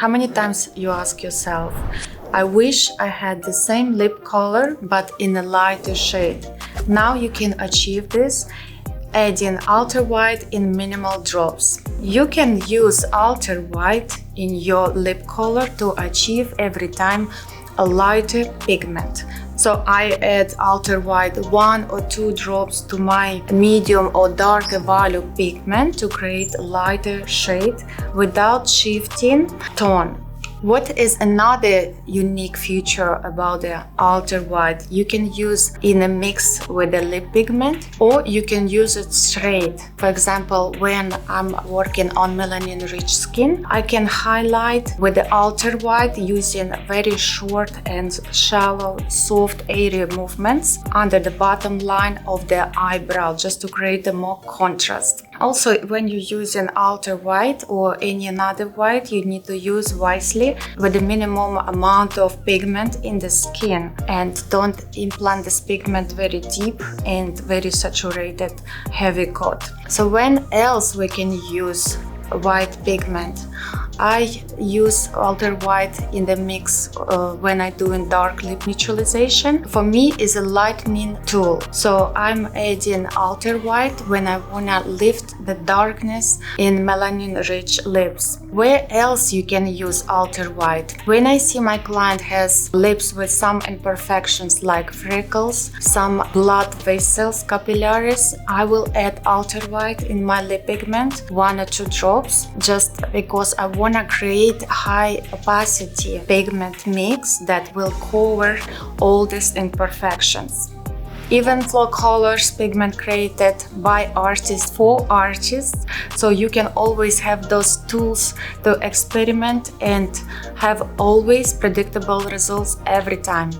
How many times you ask yourself, I wish I had the same lip color but in a lighter shade. Now you can achieve this adding AlterWhite in minimal drops. You can use AlterWhite in your lip color to achieve every time a lighter pigment. So I add AlterWhite 1 or 2 drops to my medium or darker value pigment to create a lighter shade without shifting tone. What is another unique feature about the AlterWhite? You can use in a mix with the lip pigment, or you can use it straight. For example, when I'm working on melanin-rich skin, I can highlight with the AlterWhite using very short and shallow, soft area movements under the bottom line of the eyebrow, just to create a more contrast. Also, when you're using AlterWhite or any another white, you need to use wisely with the minimum amount of pigment in the skin, and don't implant this pigment very deep and very saturated heavy coat. So when else we can use white pigment? I use AlterWhite in the mix when I do in dark lip neutralization. For me, is a lightening tool. So I'm adding AlterWhite when I wanna lift the darkness in melanin-rich lips. Where else you can use AlterWhite? When I see my client has lips with some imperfections like freckles, some blood vessels, capillaries, I will add AlterWhite in my lip pigment, 1 or 2 drops, just because I want to create high opacity pigment mix that will cover all these imperfections. Evenflo Colors pigment created by artists for artists, so you can always have those tools to experiment and have always predictable results every time.